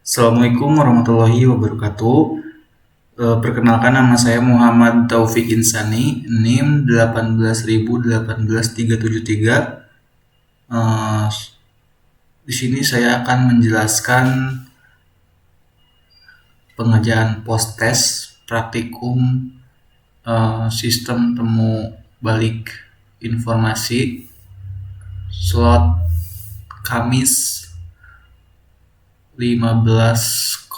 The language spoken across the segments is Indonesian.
Assalamualaikum warahmatullahi wabarakatuh. Perkenalkan, nama saya Muhammad Taufik Insani, NIM 1818373. Eh, di sini saya akan menjelaskan pengerjaan post-test praktikum sistem temu balik informasi slot Kamis 15.00.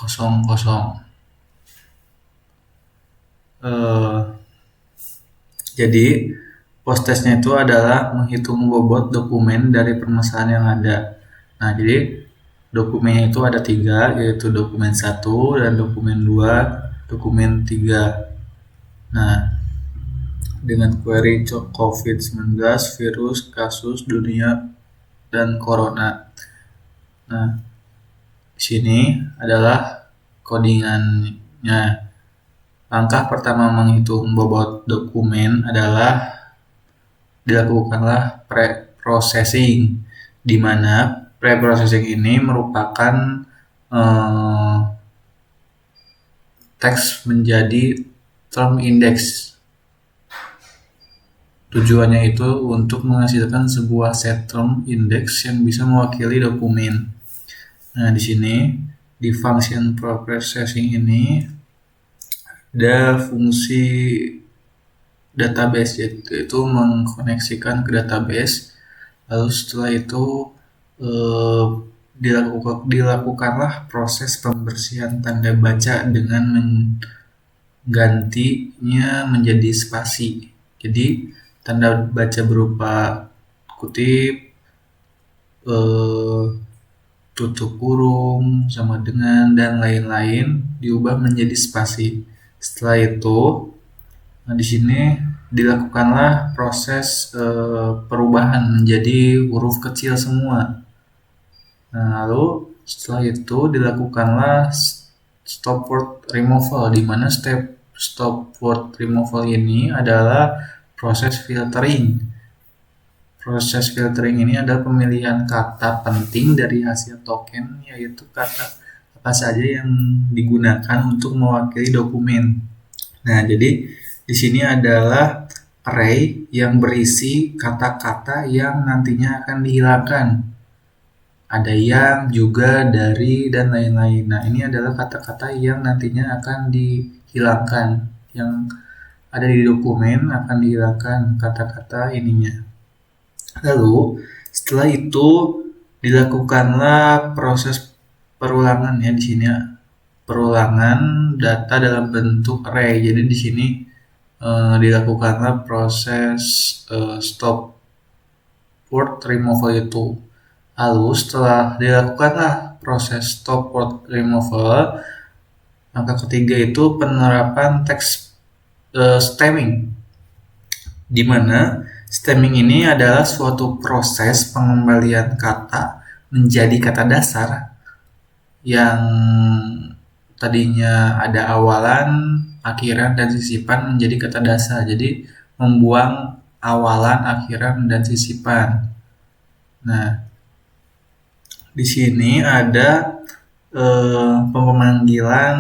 Jadi post-testnya itu adalah menghitung bobot dokumen dari permasalahan yang ada. Nah, jadi dokumennya itu ada 3, yaitu dokumen 1 dan dokumen 2, dokumen 3. Nah, dengan query COVID-19, virus, kasus, dunia, dan corona. Nah, di sini adalah codingannya. Langkah pertama menghitung bobot dokumen adalah dilakukanlah pre-processing, di mana pre-processing ini merupakan teks menjadi term index. Tujuannya itu untuk menghasilkan sebuah set term index yang bisa mewakili dokumen. Nah, di sini di function pre-processing ini ada fungsi database, yaitu mengkoneksikan ke database. Lalu setelah itu dilakukanlah proses pembersihan tanda baca dengan menggantinya menjadi spasi. Jadi tanda baca berupa kutip, tutup kurung, sama dengan, dan lain-lain diubah menjadi spasi. Setelah itu, di sini dilakukanlah proses perubahan menjadi huruf kecil semua. Nah, lalu setelah itu dilakukanlah stop word removal, di mana step stop word removal ini adalah proses filtering. Proses filtering ini adalah pemilihan kata penting dari hasil token, yaitu kata apa saja yang digunakan untuk mewakili dokumen. Nah, jadi di sini adalah array yang berisi kata-kata yang nantinya akan dihilangkan. Ada yang, juga, dari, dan lain-lain. Nah, ini adalah kata-kata yang nantinya akan dihilangkan. Yang ada di dokumen akan dihilangkan kata-kata ininya. Lalu setelah itu dilakukanlah proses perulangan, ya, di sini perulangan data dalam bentuk array. Jadi di sini dilakukanlah proses stop word removal itu. Lalu setelah dilakukanlah proses stop word removal, langkah ketiga itu penerapan teks stemming, di mana stemming ini adalah suatu proses pengembalian kata menjadi kata dasar yang tadinya ada awalan, akhiran, dan sisipan menjadi kata dasar. Jadi membuang awalan, akhiran, dan sisipan. Nah, di sini ada pemanggilan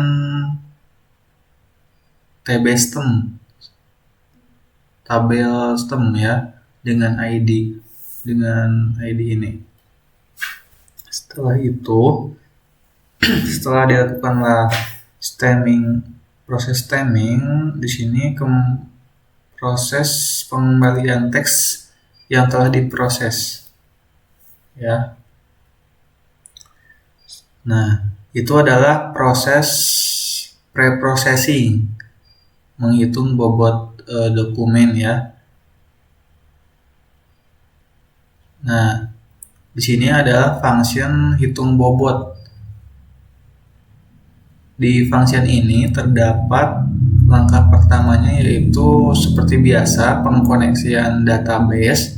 tabel stem, ya, dengan ID ini. Setelah itu, setelah dilakukanlah proses stemming, di sini proses pengembalian teks yang telah diproses, ya. Nah, itu adalah proses pre-processing, menghitung bobot dokumen, ya. Nah, di sini adalah function hitung bobot. Di function ini terdapat langkah pertamanya, yaitu seperti biasa pengkoneksian database.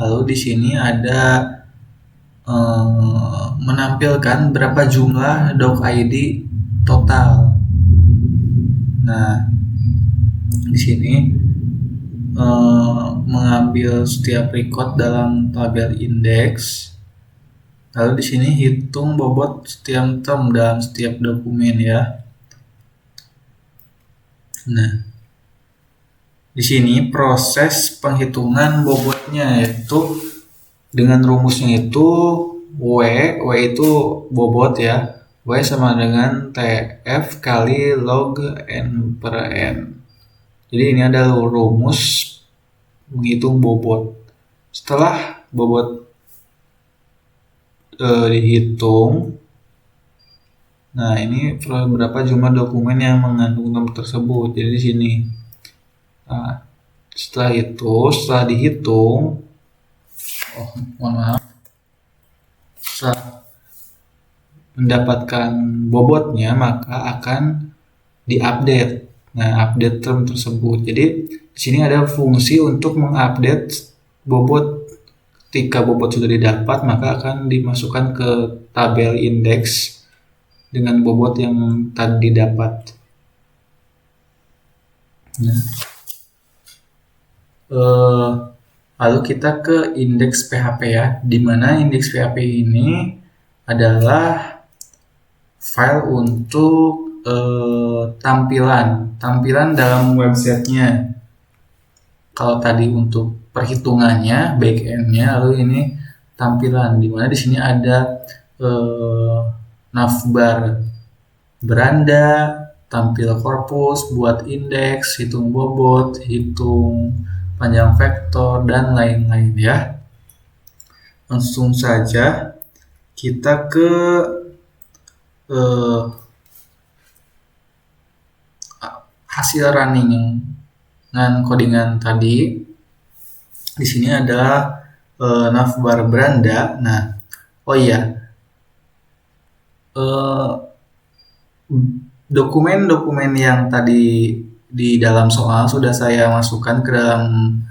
Lalu di sini ada menampilkan berapa jumlah doc ID total. Nah, di sini mengambil setiap record dalam tabel indeks, Lalu di sini hitung bobot setiap term dalam setiap dokumen ya. Nah, di sini proses penghitungan bobotnya yaitu dengan rumusnya itu W itu bobot ya. W sama dengan TF kali log N per N. Jadi ini adalah rumus menghitung bobot. Setelah bobot dihitung, nah ini berapa jumlah dokumen yang mengandung term tersebut. Jadi di sini. Nah, setelah dihitung, mohon maaf. Setelah mendapatkan bobotnya, maka akan diupdate. Nah, update term tersebut. Jadi di sini ada fungsi untuk mengupdate bobot. Ketika bobot sudah didapat, maka akan dimasukkan ke tabel indeks dengan bobot yang tadi didapat. Nah, lalu kita ke indeks PHP ya, di mana indeks PHP ini adalah file untuk tampilan dalam websitenya. Kalau tadi untuk perhitungannya, backend-nya, lalu ini tampilan, di mana di sini ada navbar beranda, tampil korpus, buat indeks, hitung bobot, hitung panjang vektor, dan lain-lain ya. Langsung saja kita ke hasil running dengan codingan tadi. Di sini ada navbar beranda. Nah, oh iya, dokumen-dokumen yang tadi di dalam soal sudah saya masukkan ke dalam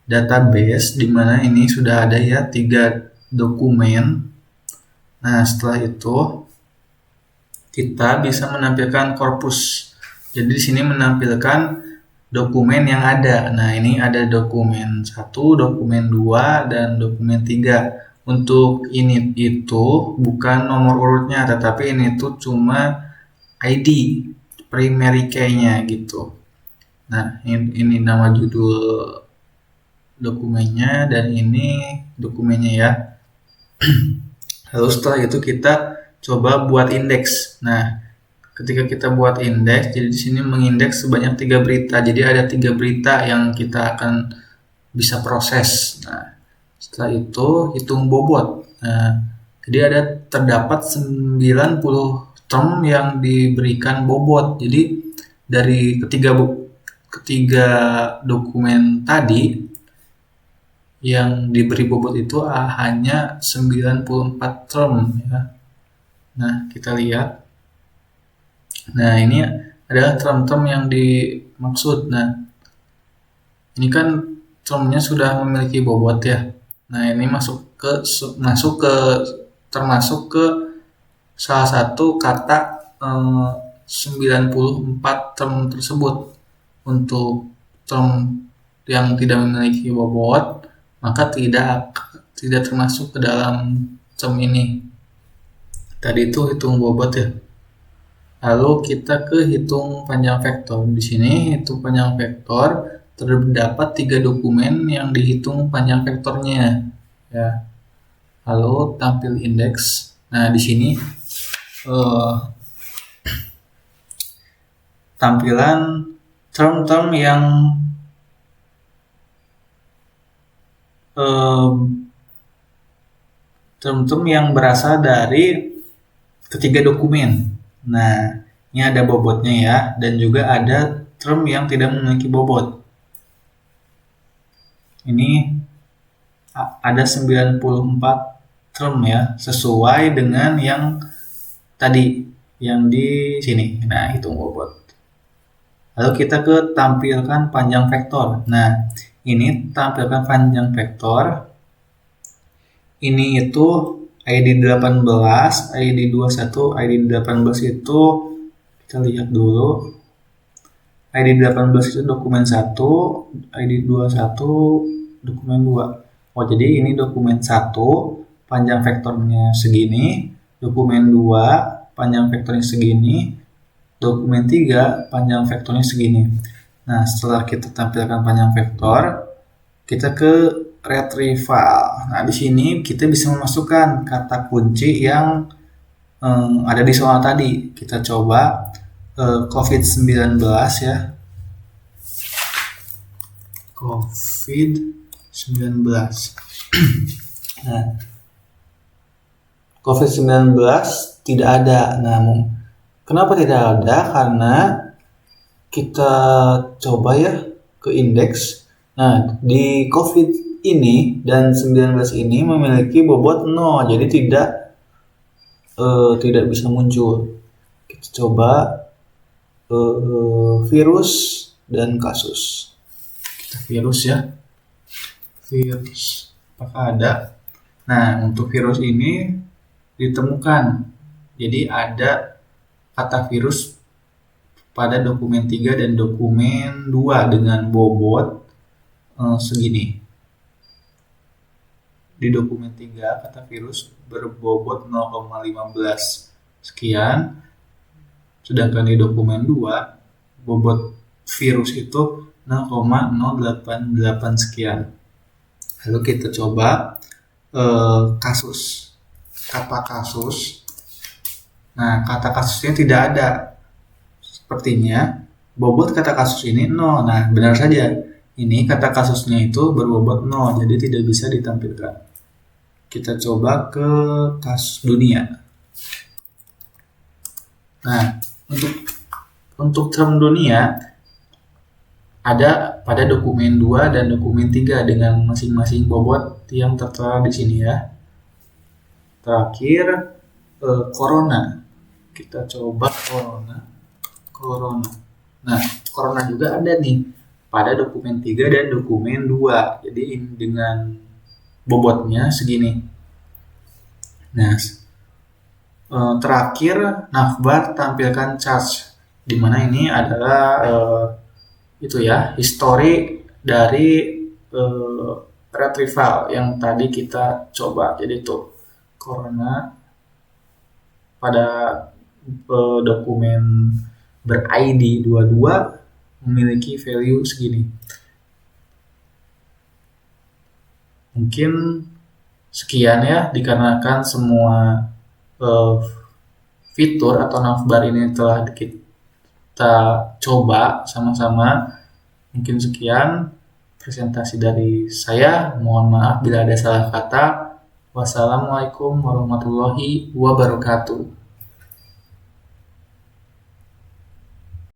database, di mana ini sudah ada ya 3 dokumen. Nah, setelah itu kita bisa menampilkan korpus. Jadi di sini menampilkan dokumen yang ada. Nah, ini ada dokumen 1, dokumen 2, dan dokumen 3. Untuk ini itu bukan nomor urutnya, tetapi ini tuh cuma ID, primary key-nya gitu. Nah, ini nama judul dokumennya, dan ini dokumennya ya. Lalu setelah itu kita coba buat indeks. Nah, ketika kita buat indeks, jadi di sini mengindeks sebanyak 3 berita. Jadi ada 3 berita yang kita akan bisa proses. Nah, setelah itu hitung bobot. Nah, jadi ada terdapat 90 term yang diberikan bobot. Jadi dari ketiga dokumen tadi yang diberi bobot itu hanya 94 term ya. Nah, kita lihat. Nah, ini adalah term-term yang dimaksud. Nah, ini kan termnya sudah memiliki bobot ya. Nah, ini termasuk ke salah satu kata 94 term tersebut. Untuk term yang tidak memiliki bobot, maka tidak termasuk ke dalam term ini. Tadi itu hitung bobot ya. Lalu kita ke hitung panjang vektor. Di sini hitung panjang vektor terdapat 3 dokumen yang dihitung panjang vektornya ya. Lalu tampil indeks. Nah, di sini tampilan term-term yang berasal dari ketiga dokumen. Nah, ini ada bobotnya ya, dan juga ada term yang tidak memiliki bobot. Ini ada 94 term ya, sesuai dengan yang tadi, yang di sini. Nah, hitung bobot. Lalu kita ke tampilkan panjang vektor. Nah, ini tampilkan panjang vektor. Ini itu ID 18, ID 21, ID 18 itu kita lihat dulu. ID 18 itu dokumen 1, ID 21 dokumen 2. Oh, jadi ini dokumen 1, panjang vektornya segini, dokumen 2 panjang vektornya segini, dokumen 3 panjang vektornya segini. Nah, setelah kita tampilkan panjang vektor, kita ke retrieval. Nah, di sini kita bisa memasukkan kata kunci yang ada di soal tadi. Kita coba COVID-19 ya. COVID-19. Nah, COVID-19 tidak ada. Nah, kenapa tidak ada? Karena kita coba ya ke indeks. Nah, di COVID ini dan 19 ini memiliki bobot 0, jadi tidak bisa muncul. Kita coba virus dan kasus. Kita virus ya. Virus. Apakah ada? Nah, untuk virus ini ditemukan. Jadi ada kata virus pada dokumen 3 dan dokumen 2 dengan bobot segini. Di dokumen 3 kata virus berbobot 0,15 sekian, sedangkan di dokumen 2 bobot virus itu 0,088 sekian. Lalu kita coba kasus. Kata kasus. Nah, kata kasusnya tidak ada. Sepertinya bobot kata kasus ini 0. Nah, benar saja. Ini kata kasusnya itu berbobot 0, jadi tidak bisa ditampilkan. Kita coba ke kasus dunia. Nah, untuk term dunia ada pada dokumen 2 dan dokumen 3 dengan masing-masing bobot yang tertera di sini ya. Terakhir corona. Kita coba corona. Nah, corona juga ada nih pada dokumen 3 dan dokumen 2. Jadi dengan bobotnya segini. Nah, terakhir navbar tampilkan charge, di mana ini adalah histori dari retrieval yang tadi kita coba. Jadi itu corona pada dokumen ber-ID 22 memiliki value segini. Mungkin sekian ya, dikarenakan semua fitur atau navbar ini telah kita coba sama-sama. Mungkin sekian presentasi dari saya. Mohon maaf bila ada salah kata. Wassalamualaikum warahmatullahi wabarakatuh.